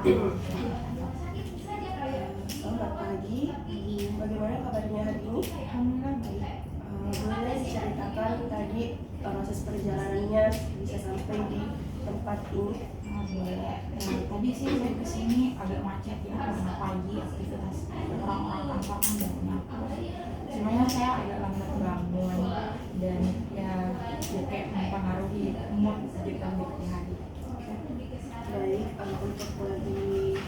Selamat pagi. Bagaimana kabarnya hari ini? Alhamdulillah baik. Boleh diceritakan tadi proses perjalanannya bisa sampai di tempat ini? Boleh. Tadi sih saya kesini agak macet ya karena pagi aktivitas orang-orang kantor kan banyak. Sebenarnya saya agak lambat bangun dan ya kayak mempengaruhi mood kita di hari. Baik, untuk lebih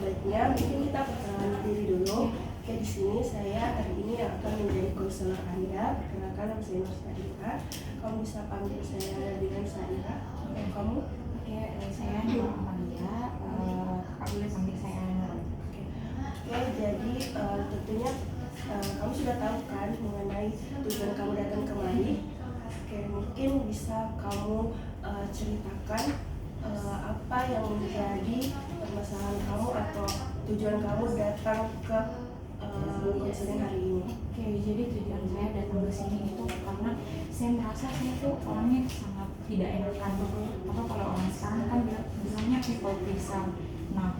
baiknya mungkin kita perkenalan diri dulu. Oke, di sini saya hari ini yang akan menjadi konselor Anda. Perkenalkan, nama saya Nur Sadika. Kamu bisa panggil saya dengan Sadika. Kamu? Oke, saya Nur Amalia. Kakak boleh panggil saya Nur. Oke, jadi tentunya kamu sudah tahu kan mengenai tujuan kamu datang kemari. Oke, mungkin bisa kamu ceritakan apa yang menjadi permasalahan kamu atau tujuan kamu datang ke konseling hari ini. Oke, jadi tujuan saya datang ke sini itu karena saya merasa saya tuh orangnya sangat tidak enakan. Apa kalau orang sekarang kan bilangnya people pleaser. Nah,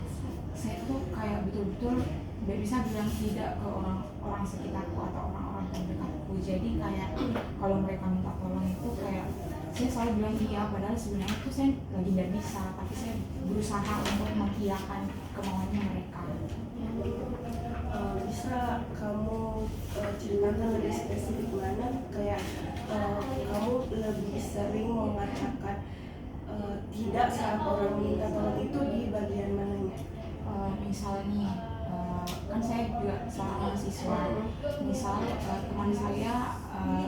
saya tuh kayak betul-betul gak bisa bilang tidak ke orang sekitarku atau orang-orang terdekatku. Jadi kayak kalau mereka minta tolong itu kayak saya selalu bilang iya, padahal sebenarnya itu saya lagi gak bisa, tapi saya berusaha untuk mengiyakan kemauannya mereka. Bisa kamu ceritakan lebih spesifik mana kayak kamu lebih sering mengatakan tidak saat orang minta tolong itu di bagian mananya? Misalnya kan saya juga seorang mahasiswa, misal teman saya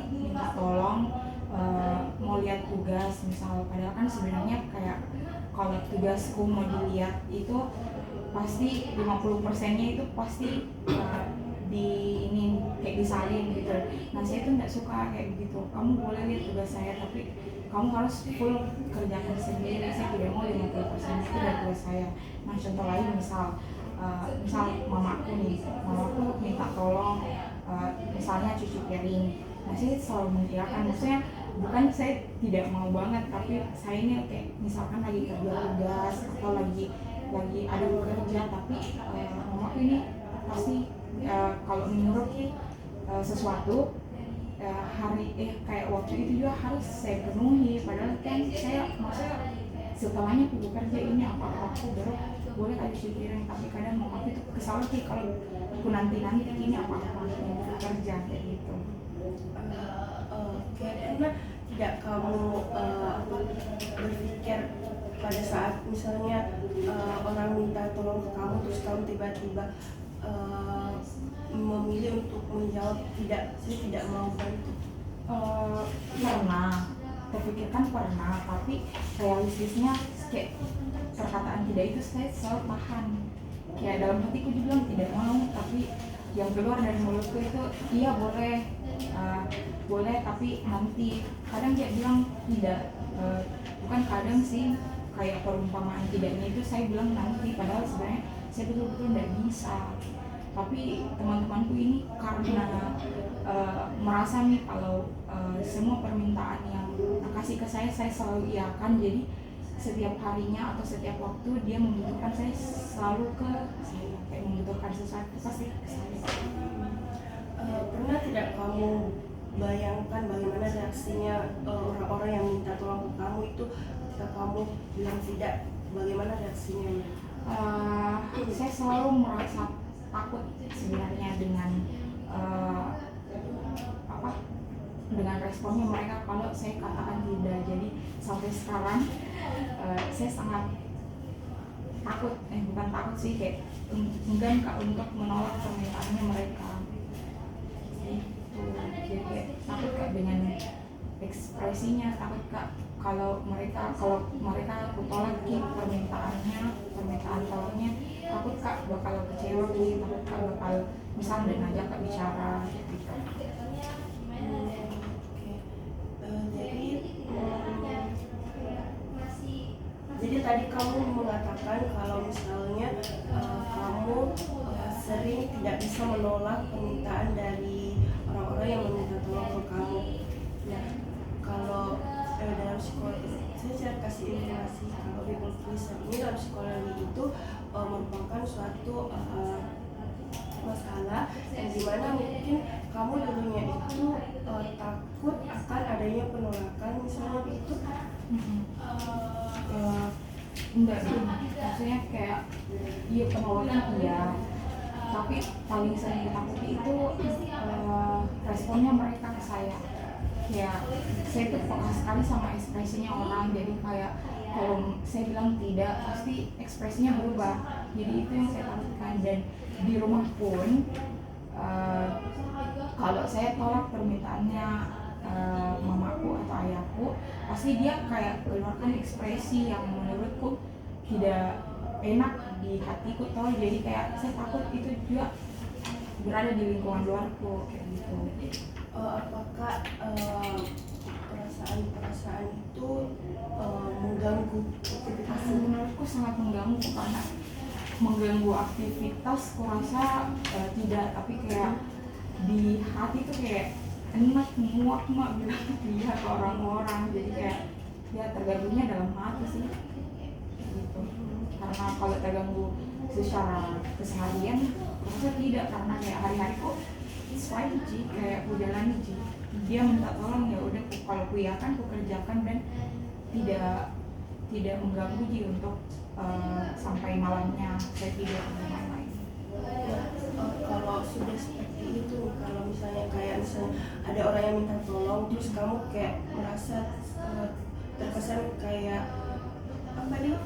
minta tolong mau lihat tugas misal, padahal kan sebenarnya kayak kalau tugasku mau dilihat itu pasti 50%-nya itu pasti di ini kayak disalin gitu. Nah saya tuh nggak suka kayak begitu. Kamu boleh lihat tugas saya tapi kamu harus full kerjakan sendiri. Saya tidak mau 50% itu dari tugas saya. Nah contoh lain misal mamaku minta tolong misalnya cuci piring. Nah saya selalu mengiyakan, maksudnya bukan saya tidak mau banget, tapi saya ini kayak misalkan lagi kerja tugas atau lagi ada bekerja, tapi mamaku ini pasti kalau menyuruh sesuatu kayak waktu itu juga harus saya penuhi, padahal kan saya maksudnya setelahnya aku bekerja ini apa aku baru boleh ada cuci piring, tapi kadang mamaku itu kesal sih kalau aku nanti ini apa yang bekerja kayak gitu. Karena tidak kamu berpikir pada saat misalnya orang minta tolong ke kamu terus kamu tiba-tiba memilih untuk menjawab tidak, saya tidak mau bantu? Pernah terpikirkan, pernah, tapi realistisnya kayak perkataan tidak itu saya selalu tahan. Ya dalam hatiku dibilang tidak mau, tapi yang keluar dari mulutku itu iya boleh tapi nanti. Kadang dia bilang tidak, bukan kadang sih, kayak perumpamaan tidaknya itu saya bilang nanti, padahal sebenarnya saya betul-betul tidak bisa. Tapi teman-temanku ini karena merasa nih kalau semua permintaan yang kasih ke saya selalu iakan, jadi setiap harinya atau setiap waktu dia membutuhkan saya selalu ke saya, kayak membutuhkan sesuatu pasti ke saya. Pernah tidak kamu bayangkan bagaimana reaksinya orang-orang yang minta tolong ke kamu itu ketika kamu bilang tidak, bagaimana reaksinya? Saya selalu merasa takut sebenarnya dengan dengan responnya mereka kalau saya katakan tidak. Jadi sampai sekarang saya sangat takut, bukan takut sih, kayak enggan Kak untuk menolak permintaannya mereka. Jadi kayak takut Kak dengan ekspresinya, takut Kak kalau mereka aku tolak permintaan tolongnya, takut Kak bakal kecewa gitu, takut Kak bakal misalnya dan ngajak Kak bicara gitu. Jadi tadi kamu mengatakan kalau misalnya kamu sering tidak bisa menolak permintaan dari orang-orang yang meminta tolong ke kamu. Nah, kalau dalam dalam psikologi, saya kasih informasi kalau people pleaser ini dalam psikologi itu merupakan suatu masalah yang dimana mungkin kamu dulunya itu takut akan adanya penolakan misalnya begitu. Enggak sih, maksudnya kayak iya penolakan iya, tapi paling sering ditakuti itu responnya mereka ke saya. Ya saya tuh peka sekali sama ekspresinya orang, jadi kayak kalau saya bilang tidak pasti ekspresinya berubah, jadi itu yang saya takutkan. Dan di rumah pun kalau saya tolak permintaannya mamaku atau ayahku, pasti dia kayak keluarkan ekspresi yang menurutku tidak enak di hatiku toh, jadi kayak saya takut itu juga berada di lingkungan luarku kayak gitu. Apakah perasaan itu mengganggu aktivitas? Menurutku sangat mengganggu, karena mengganggu aktivitas kurasa tidak, tapi kayak di hati tuh kayak enak muak mak bilang lihat orang-orang, jadi kayak ya terganggunya dalam hati sih gitu. Karena kalau terganggu secara keseharian kurasa tidak, karena kayak hari-hari kok it's fine sih, kayak ku jalani sih. Dia minta tolong ya udah kalau ku iakan ku kerjakan, dan tidak mengganggu sih untuk sampai malamnya saya tidur dan lain-lain. Kalau sudah seperti itu, kalau misalnya ada orang yang minta tolong terus kamu kayak merasa terkesan kayak apa nih,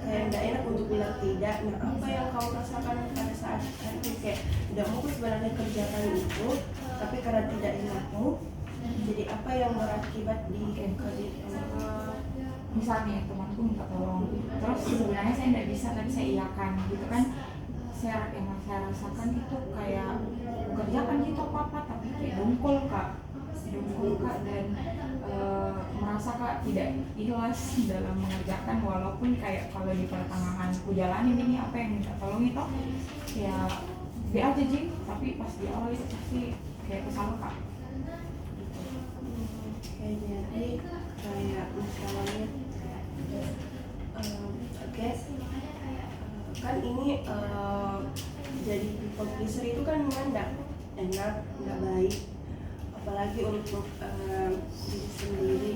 kayak tidak enak untuk bilang tidak. Nah, apa yang kamu rasakan pada saat itu? Kayak tidak mau sebenarnya kerjakan itu, tapi karena tidak enakmu, jadi apa yang berakibat di diri kamu? Misalnya temanku minta tolong, terus sebenarnya saya tidak bisa tapi saya iakan gitu kan. Yang saya rasakan itu kayak kerjakan gitu apa tapi kayak dongkol kak, dan merasa kak tidak ikhlas dalam mengerjakan, walaupun kayak kalau di pertengahan ku jalanin ini apa yang minta tolong itu ya be aja sih, tapi pas di awal itu pasti kayak kesal kak. Jadi kayak misalnya kan ini jadi people pleaser itu kan memang tidak enak, tidak baik, apalagi untuk diri sendiri.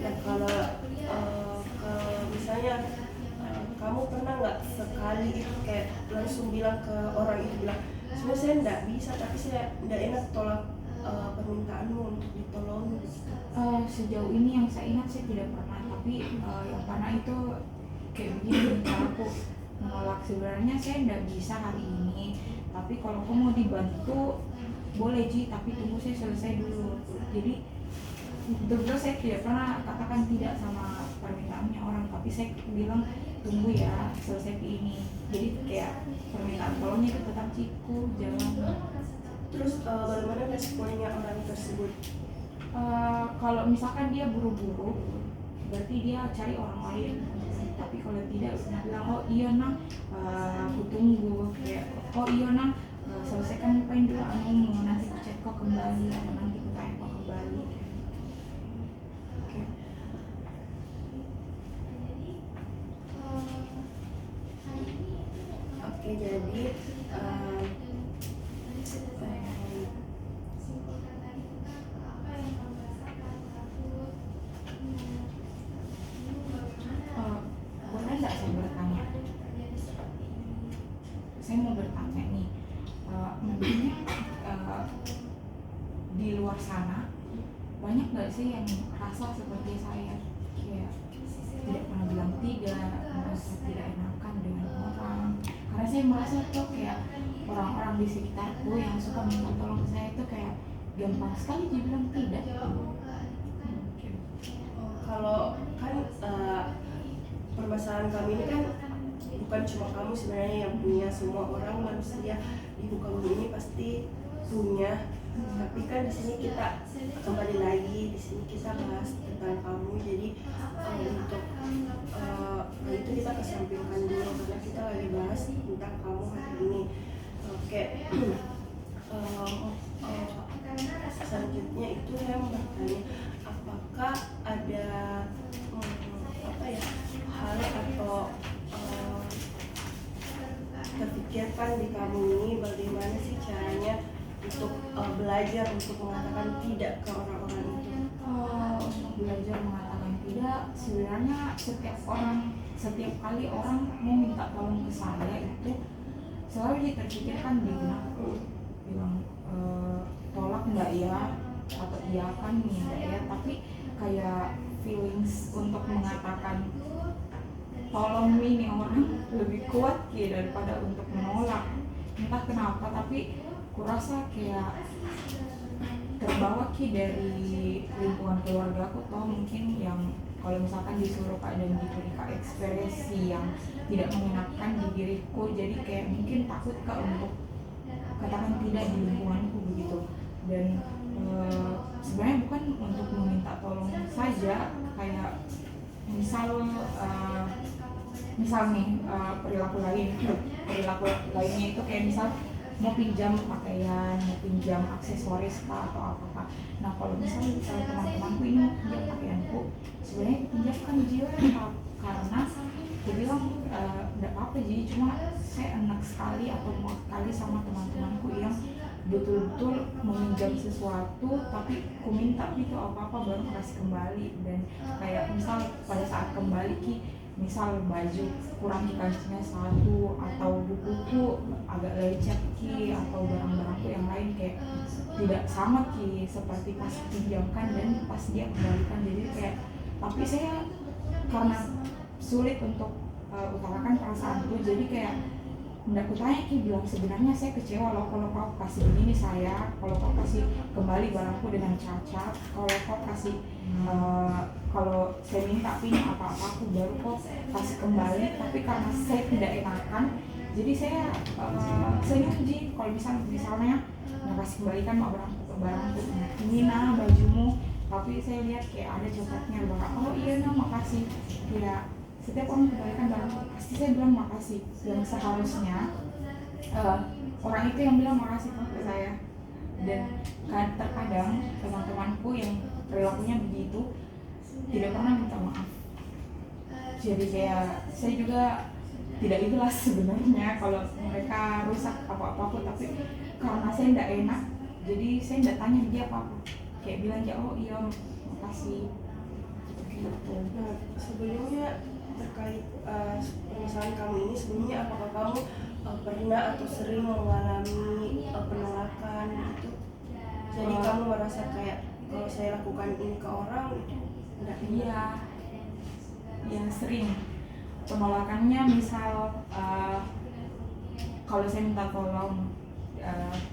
Nah kalau misalnya kamu pernah nggak sekali kayak langsung bilang ke orang itu, bilang sebenarnya saya tidak bisa tapi saya tidak enak tolak permintaanmu untuk ditolong? Sejauh ini yang saya ingat sih tidak pernah, tapi yang pernah itu kayak begini, aku menolak sebenarnya saya tidak bisa hari ini, tapi kalau kamu mau dibantu boleh Ji, tapi tunggu saya selesai dulu. Jadi betul-betul saya tidak pernah katakan tidak sama permintaannya orang, tapi saya bilang tunggu ya selesai ini. Jadi kayak permintaan tolongnya itu tetap ciku jalan. Terus bagaimana responnya orang tersebut? Kalau misalkan dia buru-buru, berarti dia cari orang lain. Tapi kalau tidak, dia bilang oh iya nah, aku tunggu. Kayak oh iya nah, selesaikan ngapain dulu, nanti aku chat kok kembali, atau nanti aku tanya kok kembali. Oke, jadi boleh nggak saya bertanya? Saya mau bertanya nih, mungkinnya di luar sana banyak nggak sih yang rasa seperti saya, kayak tidak pernah bilang tidak, merasa tidak enakan dengan orang. Karena saya merasa tuh kayak orang-orang di sekitarku yang suka minta tolong ke saya itu kayak gampang sekali dibilang tidak. kalau kan permasalahan kami ini kan bukan cuma kamu sebenarnya yang punya, semua orang manusia di muka bumi ini pasti punya. Tapi kan di sini kita kembali lagi, di sini kita bahas tentang kamu. Jadi untuk itu kita kesampingkan dulu karena kita lagi bahas tentang kamu hari ini. Oke. Selanjutnya itu saya mau bertanya, apakah belajar untuk mengatakan tidak ke orang-orang itu? Untuk belajar mengatakan tidak, sebenarnya setiap kali orang mau minta tolong ke saya itu selalu diterpikirkan di benakku, bilang tolak nggak ya, atau iya kan nggak ya, tapi kayak feelings untuk mengatakan tolong ini orang lebih kuat ya daripada untuk menolak. Entah kenapa, tapi kurasa kayak terbawa dari lingkungan keluarga aku, atau mungkin yang kalau misalkan disuruh kak dan diberi kak ekspresi yang tidak mengenakan di diriku, jadi kayak mungkin takut kak untuk katakan tidak di lingkunganku begitu. Dan sebenarnya bukan untuk meminta tolong saja, kayak misal nih perilaku lainnya itu kayak misal mau pinjam pakaian, mau pinjam aksesoris kah atau apa kah. Nah kalau misalnya teman-temanku ini mau pinjam pakaianku, sebenarnya dipinjamkan jiwa karena dia bilang enggak apa-apa, jadi cuma saya enak sekali atau mau sekali sama teman-temanku yang betul-betul meminjam sesuatu tapi ku minta gitu apa-apa baru kasih kembali. Dan kayak misal pada saat kembali misal baju kurang dikasihnya satu, atau bukuku agak lecet atau barang-barangku yang lain kayak tidak sama seperti pas pinjamkan dan pas dia kembalikan. Jadi kayak, tapi saya karena sulit untuk utarakan perasaanku, jadi kayak nggak kutanya bilang sebenarnya saya kecewa loh kalau kau kasih begini saya, kalau kau kasih kembali barangku dengan cacat, kalau kau kasih kalau saya minta pin apa-apa aku baru kau kasih kembali, tapi karena saya tidak enakan jadi saya nyuji kalau misalnya nggak kasih kembalikan barangku ini nah bajumu, tapi saya lihat kayak ada cacatnya bahwa oh iya nah makasih, tidak setiap orang kembalikan barangku pasti saya bilang makasih, yang seharusnya orang itu yang bilang makasih ke saya. Dan terkadang teman-temanku yang perilakunya begitu tidak pernah minta maaf, jadi kayak saya juga tidak ikhlas sebenarnya kalau mereka rusak apa-apa, tapi karena saya tidak enak jadi saya tidak tanya dia apa-apa, kayak bilang aja oh iya makasih gitu. Nah sebelumnya terkait permasalahan kamu ini, sebelumnya apakah kamu pernah atau sering mengalami penolakan gitu? Jadi kamu merasa kayak kalau saya lakukan ini ke orang itu enggak? Iya sering penolakannya. Misal kalau saya minta tolong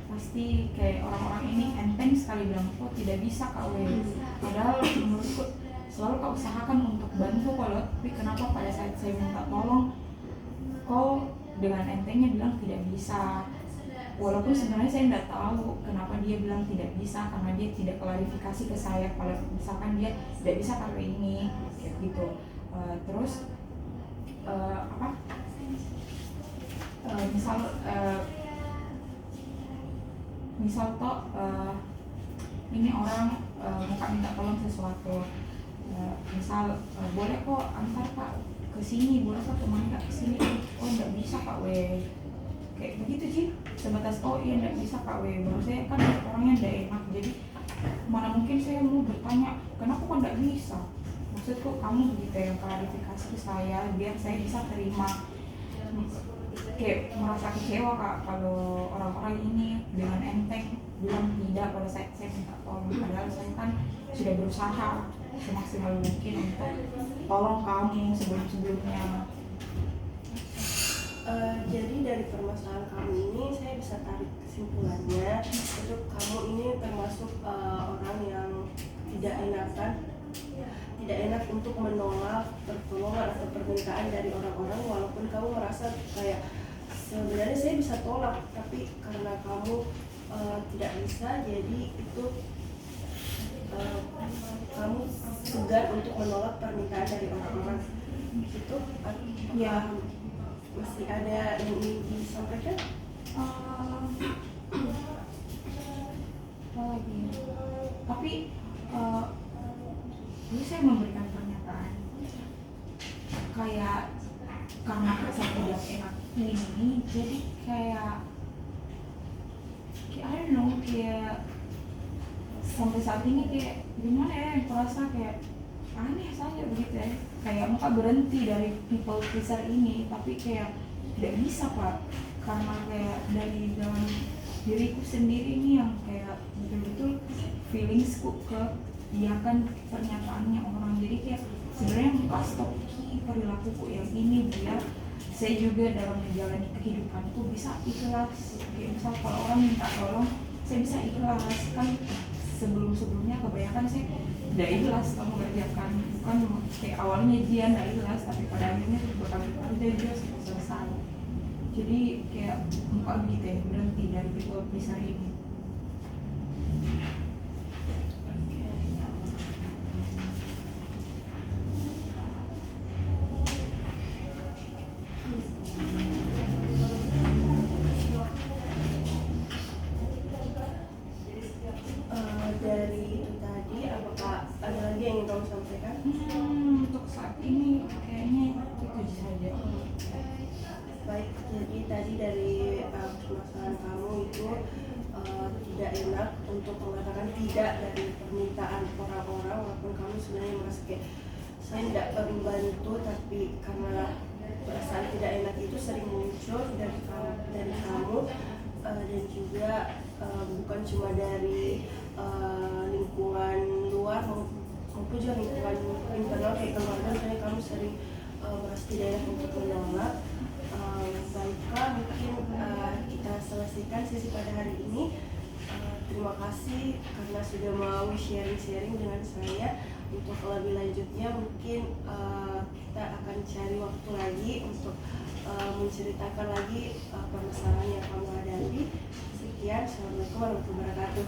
pasti kayak orang-orang ini enteng sekali bilang kok tidak bisa kak padahal menurutku selalu kau usahakan untuk bantu kalau, tapi kenapa pada saat saya minta tolong kau dengan entengnya bilang tidak bisa, walaupun sebenarnya saya tidak tahu kenapa dia bilang tidak bisa, karena dia tidak klarifikasi ke saya kalau misalkan dia tidak bisa karena ini kayak gitu. Terus misal toh ini orang mau minta tolong sesuatu, misal boleh kok antar kak ke sini, boleh kok teman kak ke sini, oh nggak bisa kak kayak begitu sih sebatas oh iya nggak bisa kak baru saya kan orangnya nggak enak, jadi mana mungkin saya mau bertanya kenapa kok nggak bisa, maksudku kamu begitu yang klarifikasi ke saya biar saya bisa terima. Kayak merasa kecewa kak kalau orang-orang ini dengan enteng bilang tidak pada saat saya minta tolong, padahal saya kan sudah berusaha semaksimal mungkin untuk tolong kamu sebelum-sebelumnya. Jadi dari permasalahan kamu ini saya bisa tarik kesimpulannya untuk kamu ini termasuk orang yang tidak enak untuk menolak pertolongan atau permintaan dari orang-orang, walaupun kamu merasa kayak sebenarnya saya bisa tolak, tapi karena kamu tidak bisa jadi itu kamu segan untuk menolak permintaan dari orang-orang gitu. Ya masih ada yang ingin disampaikan? Tapi ini saya memberikan pernyataan kayak karena saya tidak enak ini, jadi kayak I don't know, kayak sampai saat ini kayak gimana ya, yang kurasa kayak aneh saja begitu ya, kayak muka berhenti dari people pleaser ini, tapi kayak tidak bisa Pak, karena kayak dari dalam diriku sendiri nih yang kayak betul-betul feelingsku ke iya kan pernyataannya orang, jadi kayak sebenarnya muka stop perilakuku yang ini biar saya juga dalam menjalani kehidupanku bisa ikhlas. Kayak misal kalau orang minta tolong saya bisa ikhlas, kan sebelumnya kebanyakan saya tidak ikhlas kamu kerjakan, bukan kayak awalnya dia tidak ikhlas tapi pada akhirnya berkali-kali dia selesai. Jadi kayak muka gitu ya, berhenti dari people pleaser ini. Dari itu tadi, apakah ada lagi yang ingin kamu sampaikan? Untuk saat ini kayaknya itu saja. Baik, jadi tadi dari permasalahan kamu itu tidak enak untuk mengatakan tidak dari permintaan orang-orang, walaupun kamu sebenarnya merasa kayak saya tidak perlu bantu, tapi karena perasaan tidak enak itu sering muncul dari kamu dan juga bukan cuma dari lingkungan luar maupun juga lingkungan internal kayak keluarga, misalnya kamu sering merasa tidak enak untuk menolak. Baiklah, mungkin kita selesaikan sesi pada hari ini. Terima kasih karena sudah mau sharing-sharing dengan saya. Untuk lebih lanjutnya mungkin kita akan cari waktu lagi untuk menceritakan lagi permasalahan yang kamu hadapi. Sekian, assalamualaikum warahmatullahi wabarakatuh.